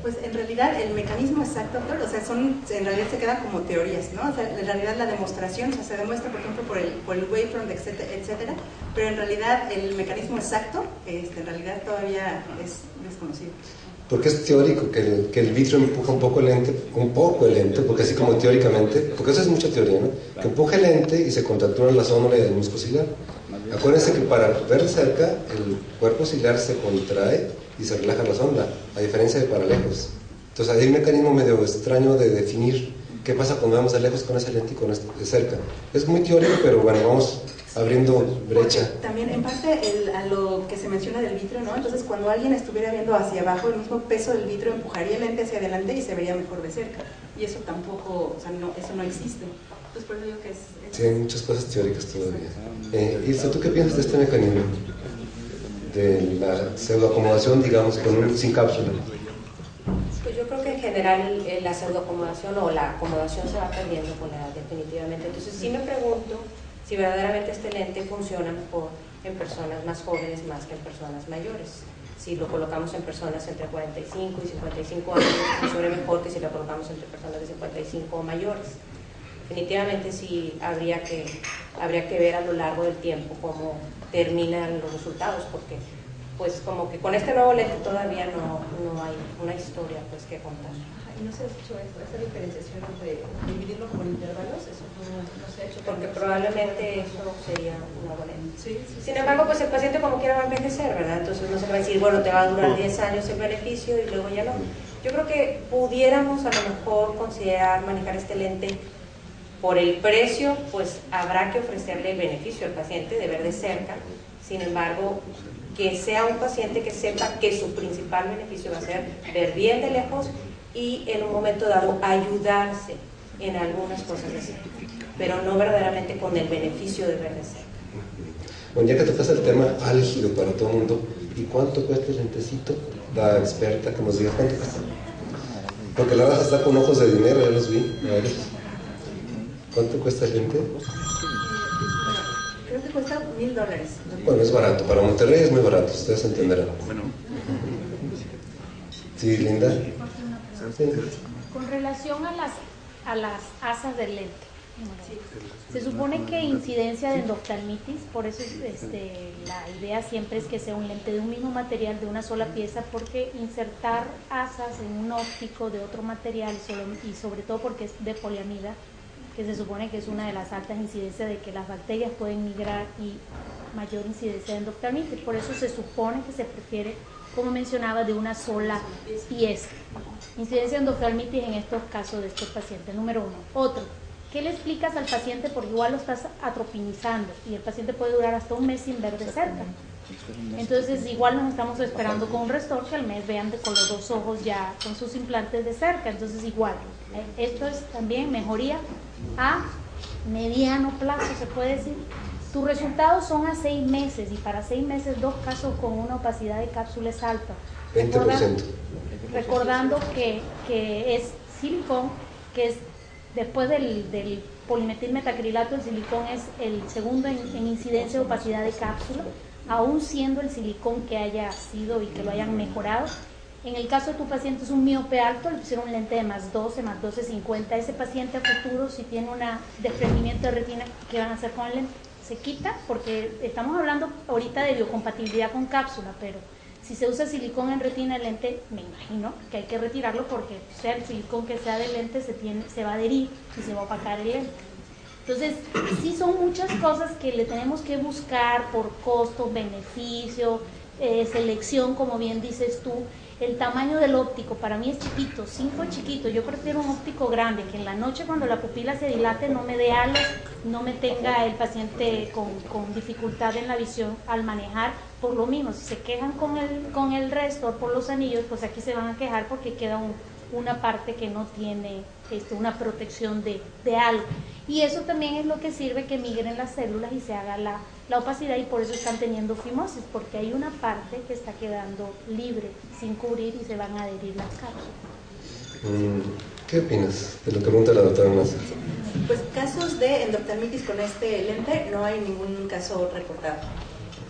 Pues en realidad el mecanismo exacto, doctor, o sea, en realidad se quedan como teorías, ¿no? O sea, en realidad la demostración, o sea, se demuestra, por ejemplo, por el wavefront, etcétera, pero en realidad el mecanismo exacto, en realidad todavía es desconocido. Porque es teórico que el vitro empuja un poco el lente, porque así como teóricamente, porque eso es mucha teoría, ¿no? Que empuja el lente y se contractura la zona del músculo ciliar. Acuérdense que para ver cerca, el cuerpo ciliar se contrae y se relaja la sonda, a diferencia de para lejos. Entonces hay un mecanismo medio extraño de definir qué pasa cuando vamos de lejos con ese lente y con este de cerca. Es muy teórico, pero bueno, vamos abriendo brecha. Porque también en parte a lo que se menciona del vitro, ¿no? Entonces cuando alguien estuviera viendo hacia abajo, el mismo peso del vitro empujaría el lente hacia adelante y se vería mejor de cerca. Y eso tampoco, o sea, no, eso no existe. Entonces por eso digo que es... Sí, hay muchas cosas teóricas todavía. Ilse, ¿tú qué piensas de este mecanismo? De la pseudoacomodación, digamos, sin cápsula. Pues yo creo que en general la pseudoacomodación o la acomodación se va perdiendo con la edad, definitivamente. Entonces sí me pregunto si verdaderamente este lente funciona mejor en personas más jóvenes más que en personas mayores. Si lo colocamos en personas entre 45 y 55 años, funciona mejor que si lo colocamos entre personas de 55 o mayores. Definitivamente sí habría que ver a lo largo del tiempo cómo terminan los resultados, porque pues como que con este nuevo lente todavía no hay una historia pues que contar. ¿Y no se ha hecho esa diferenciación entre dividirlo por intervalos? Eso no se ha hecho. Porque probablemente eso sería una buena idea. Sí. Sin embargo, pues el paciente como quiera va a envejecer, ¿verdad? Entonces no se va a decir, bueno, te va a durar 10 años el beneficio y luego ya no. Yo creo que pudiéramos a lo mejor considerar manejar este lente por el precio, pues habrá que ofrecerle el beneficio al paciente de ver de cerca. Sin embargo, que sea un paciente que sepa que su principal beneficio va a ser ver bien de lejos y en un momento dado ayudarse en algunas cosas así, pero no verdaderamente con el beneficio de ver de cerca. Bueno, ya que tocas el tema álgido para todo el mundo, ¿y cuánto cuesta el lentecito? La experta que nos diga cuánto cuesta. Porque la raza está con ojos de dinero, ya los vi. ¿Cuánto cuesta el lente? Creo que cuesta $1,000. Bueno, es barato. Para Monterrey es muy barato, ustedes entenderán. Sí, Linda. Sí. Con relación a las asas del lente, se supone que incidencia de endoftalmitis, por eso la idea siempre es que sea un lente de un mismo material, de una sola pieza, porque insertar asas en un óptico de otro material y sobre todo porque es de poliamida, que se supone que es una de las altas incidencias de que las bacterias pueden migrar y mayor incidencia de endoftalmitis. Por eso se supone que se prefiere, como mencionaba, de una sola pieza. Incidencia de endoftalmitis en estos casos de estos pacientes, número uno. Otro, ¿qué le explicas al paciente? Porque igual lo estás atropinizando y el paciente puede durar hasta un mes sin ver de cerca. Entonces igual nos estamos esperando con un restor que al mes vean con los dos ojos ya con sus implantes de cerca. Entonces igual, esto es también mejoría a mediano plazo, se puede decir. Tus resultados son a 6 meses y para 6 meses 2 casos con una opacidad de cápsula es alta. 20%. Recordando que es silicón, que es después del polimetilmetacrilato, el silicón es el segundo en incidencia de opacidad de cápsula, aún siendo el silicón que haya sido y que lo hayan mejorado. En el caso de tu paciente es un miope alto, le pusieron un lente de más 12/50. Ese paciente a futuro, si tiene un desprendimiento de retina, ¿qué van a hacer con el lente? Se quita, porque estamos hablando ahorita de biocompatibilidad con cápsula, pero si se usa silicón en retina el lente, me imagino que hay que retirarlo porque sea el silicón que sea del lente se va a adherir y se va a opacar el lente. Entonces, sí son muchas cosas que le tenemos que buscar por costo, beneficio, selección, como bien dices tú. El tamaño del óptico para mí es chiquito, 5 chiquito. Yo prefiero un óptico grande, que en la noche cuando la pupila se dilate no me dé alas, no me tenga el paciente con dificultad en la visión al manejar. Por lo mismo, si se quejan con el resto por los anillos, pues aquí se van a quejar porque queda una parte que no tiene una protección de algo. Y eso también es lo que sirve que migren las células y se haga la opacidad, y por eso están teniendo fimosis, porque hay una parte que está quedando libre, sin cubrir, y se van a adherir las cápsulas. ¿Qué opinas de lo que pregunta la doctora Maza? Pues casos de endoftalmitis con este lente no hay ningún caso reportado.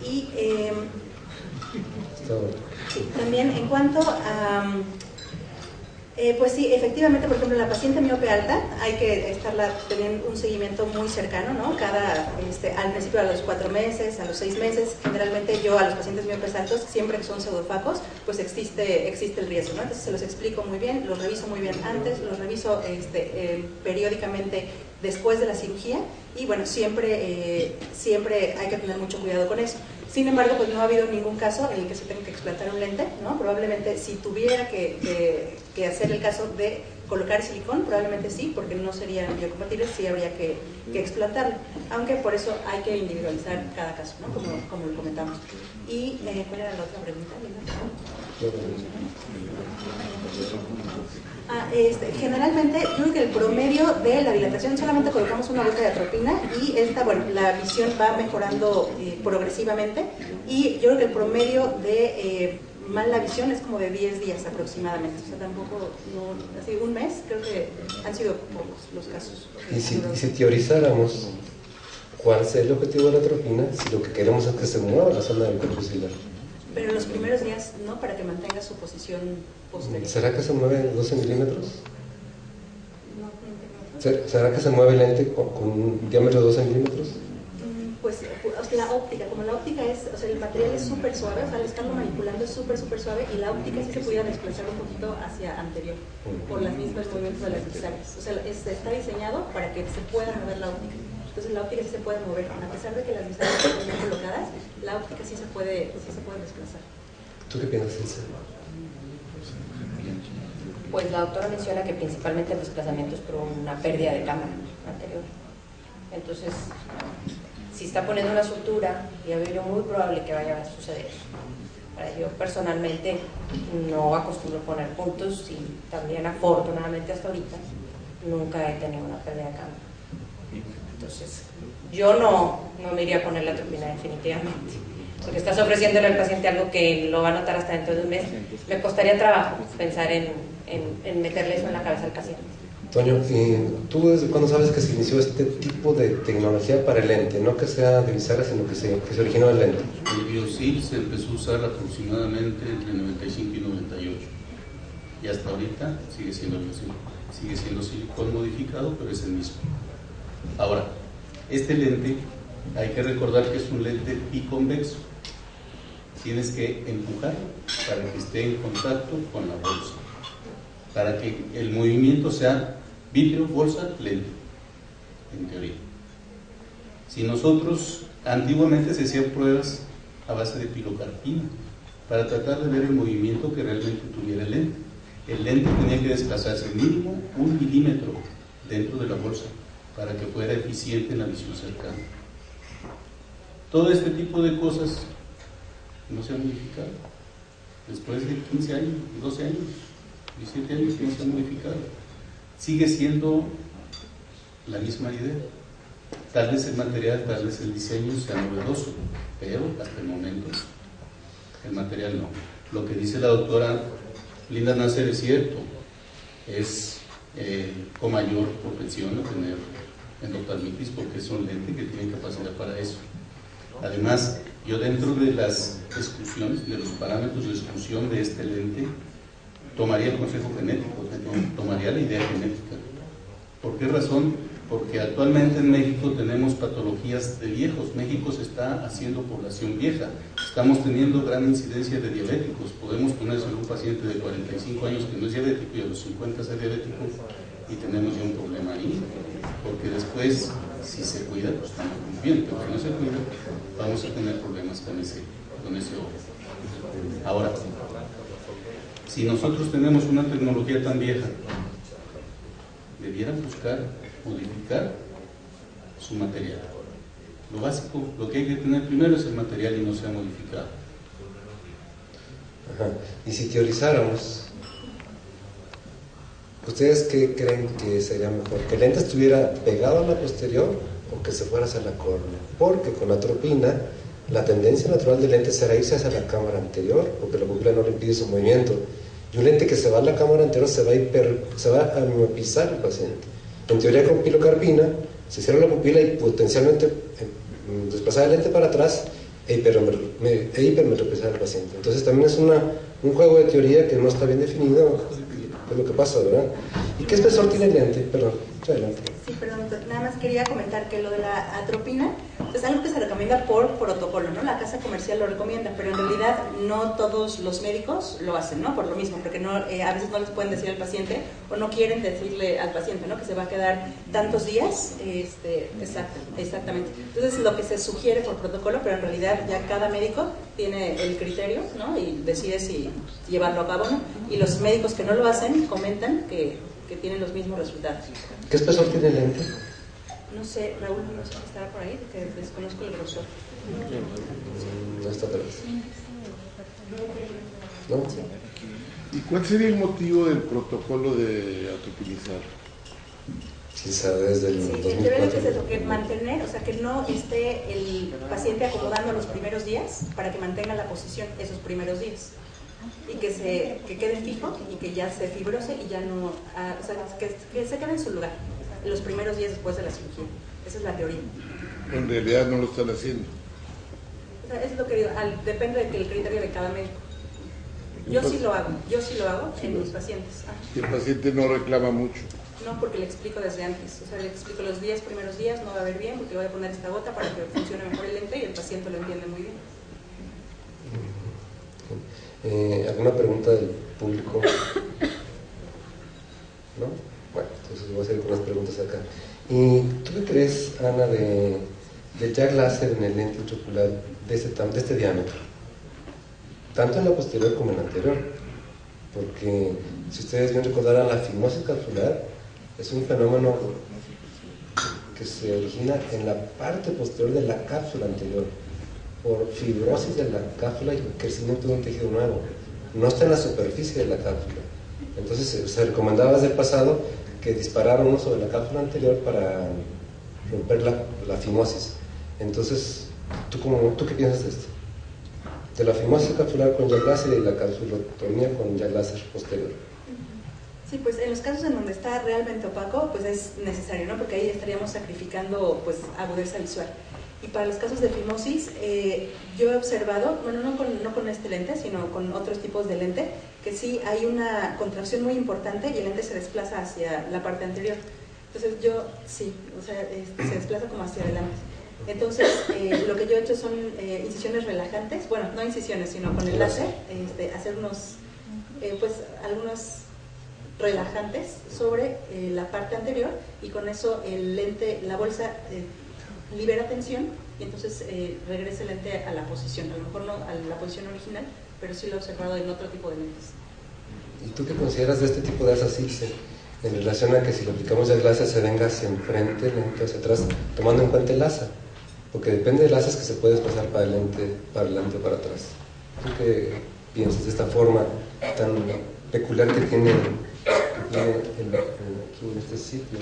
Y sí, también en cuanto a Pues sí, efectivamente, por ejemplo, la paciente miope alta hay que tener un seguimiento muy cercano, ¿no? Al principio a los 4 meses, a los 6 meses, generalmente yo a los pacientes miopes altos, siempre que son pseudofacos, pues existe el riesgo, ¿no? Entonces se los explico muy bien, los reviso muy bien antes, los reviso periódicamente después de la cirugía y bueno, siempre hay que tener mucho cuidado con eso. Sin embargo, pues no ha habido ningún caso en el que se tenga que explantar un lente, ¿no? Probablemente si tuviera que hacer el caso de colocar silicón, probablemente sí, porque no serían biocompatibles, sí habría que explantarlo. Aunque por eso hay que individualizar cada caso, ¿no? Como lo comentamos. ¿Y cuál era la otra pregunta, Linda? Generalmente, yo creo que el promedio de la dilatación, solamente colocamos una gota de atropina y la visión va mejorando progresivamente y yo creo que el promedio de mala visión es como de 10 días aproximadamente, o sea, tampoco, así un mes, creo que han sido pocos los casos. Y si teorizáramos, ¿cuál es el objetivo de la atropina si lo que queremos es que se mueva la zona del corpuscular? Pero en los primeros días, ¿no? Para que mantenga su posición posterior. ¿Será que se mueve 12 milímetros? No. ¿Será que se mueve el lente con un diámetro de 12 milímetros? Pues la óptica, como la óptica es, o sea, el material es súper suave, o sea, al estarlo manipulando es súper suave y la óptica sí se pudiera desplazar un poquito hacia anterior por las mismas movimientos de las bisagras. O sea, está diseñado para que se pueda mover la óptica. Entonces la óptica sí se puede mover, a pesar de que las bisagras están bien colocadas, la óptica sí se puede desplazar. ¿Tú qué piensas, Ilse? Pues la doctora menciona que principalmente el desplazamiento es por una pérdida de cámara anterior. Entonces, si está poniendo una sutura, ya veo yo muy probable que vaya a suceder eso. Yo personalmente no acostumbro poner puntos y también afortunadamente hasta ahorita nunca he tenido una pérdida de cámara. Entonces, yo no me iría a poner la atropina definitivamente, porque estás ofreciéndole al paciente algo que lo va a notar hasta dentro de un mes. Me costaría trabajo pensar en meterle eso en la cabeza al paciente. Toño, ¿tú desde cuándo sabes que se inició este tipo de tecnología para el lente? No que sea de bisagra, sino que se originó el lente. El BioSil se empezó a usar aproximadamente entre 95 y 98 y hasta ahorita sigue siendo BioSil. Sigue siendo silicón modificado, pero es el mismo. Ahora, este lente hay que recordar que es un lente biconvexo. Tienes que empujarlo para que esté en contacto con la bolsa, para que el movimiento sea vítreo, bolsa, lente, en teoría. Si nosotros, antiguamente se hacían pruebas a base de pilocarpina para tratar de ver el movimiento que realmente tuviera el lente. El lente tenía que desplazarse mínimo 1 milímetro dentro de la bolsa para que fuera eficiente en la visión cercana. Todo este tipo de cosas no se han modificado. Después de 15 años, 12 años, 17 años no se han modificado. Sigue siendo la misma idea. Tal vez el material, tal vez el diseño sea novedoso, pero hasta el momento el material no. Lo que dice la doctora Linda Nasser es cierto, es con mayor propensión a tener endoptalmitis porque es un lente que tiene capacidad para eso. Además, yo dentro de las exclusiones, de los parámetros de exclusión de este lente, tomaría el consejo genético, tomaría la idea genética. ¿Por qué razón? Porque actualmente en México tenemos patologías de viejos. México se está haciendo población vieja. Estamos teniendo gran incidencia de diabéticos. Podemos ponerse en un paciente de 45 años que no es diabético y a los 50 es diabético y tenemos ya un problema ahí. Porque después, si se cuida, pues estamos muy bien, pero si no se cuida, vamos a tener problemas con ese ojo. Ahora, si nosotros tenemos una tecnología tan vieja, debieran buscar modificar su material. Lo básico, lo que hay que tener primero es el material y no sea modificado. Ajá. Y si teorizáramos, ¿ustedes qué creen que sería mejor? ¿Que el lente estuviera pegado a la posterior o que se fuera hacia la córnea? Porque con la atropina, la tendencia natural del lente será irse hacia la cámara anterior, porque la pupila no le impide su movimiento. Y un lente que se va a la cámara anterior se va a miopizar el paciente. En teoría, con pilocarpina se cierra la pupila y potencialmente desplazar el lente para atrás e hipermetropizar al paciente. Entonces también es un juego de teoría que no está bien definido, es lo que pasa, ¿verdad? ¿Y qué espesor tiene el lente? Perdón, adelante. Sí, perdón, nada más quería comentar que lo de la atropina es algo que se recomienda por protocolo, ¿no? La casa comercial lo recomienda, pero en realidad no todos los médicos lo hacen, ¿no? Por lo mismo, porque no, a veces no les pueden decir al paciente o no quieren decirle al paciente, ¿no? Que se va a quedar tantos días, exactamente. Entonces lo que se sugiere por protocolo, pero en realidad ya cada médico tiene el criterio, ¿no? Y decide si llevarlo a cabo o no. Y los médicos que no lo hacen comentan que tienen los mismos resultados. ¿Qué espesor tiene el lente? No sé, Raúl, no sé si estará por ahí, que desconozco el grosor. No está atrás. ¿No? ¿Y cuál sería el motivo del protocolo de atropinizar? Sí, sabe, desde el Sí, 2004. es eso, que mantener, o sea, que no esté el paciente acomodando los primeros días para que mantenga la posición esos primeros días. Y que quede fijo y que ya se fibrose y ya no, o sea, que se quede en su lugar los primeros días después de la cirugía. Esa es la teoría. En realidad no lo están haciendo. O sea, eso es lo que digo, depende del criterio de cada médico. Yo sí lo hago en mis pacientes. Y el paciente no reclama mucho. No, porque le explico desde antes, o sea, le explico los 10 primeros días, no va a ver bien porque voy a poner esta gota para que funcione mejor el lente y el paciente lo entiende muy bien. ¿Alguna pregunta del público? ¿No? Bueno, entonces voy a hacer algunas preguntas acá. ¿Y tú qué crees, Ana, del jack láser en el lente intraocular de este diámetro? Tanto en la posterior como en la anterior. Porque si ustedes bien recordarán, la fimosis capsular es un fenómeno que se origina en la parte posterior de la cápsula anterior por fibrosis de la cápsula y crecimiento de un tejido nuevo. No está en la superficie de la cápsula. Entonces se recomendaba desde el pasado que dispararan uno sobre la cápsula anterior para romper la fimosis. Entonces, ¿tú qué piensas de esto? De la fimosis capsular con jack láser y la capsulotomía con jack láser posterior. Sí, pues en los casos en donde está realmente opaco, pues es necesario, ¿no? Porque ahí estaríamos sacrificando, pues, agudeza visual. Y para los casos de fimosis, yo he observado, bueno, no con este lente, sino con otros tipos de lente, que sí hay una contracción muy importante y el lente se desplaza hacia la parte anterior. Entonces se desplaza como hacia adelante. Entonces, lo que yo he hecho son incisiones relajantes, bueno, no incisiones, sino con el láser, hacer algunos relajantes sobre la parte anterior y con eso el lente, la bolsa libera tensión y entonces regresa el lente a la posición, a lo mejor no a la posición original, pero sí lo he observado en otro tipo de lentes. ¿Y tú qué consideras de este tipo de asasirse en relación a que si lo aplicamos jack láser se venga hacia enfrente, lente hacia atrás, tomando en cuenta el asa? Porque depende del asa es que se puede desplazar para adelante o para atrás. ¿Tú qué piensas de esta forma tan peculiar que tiene aquí en este sitio?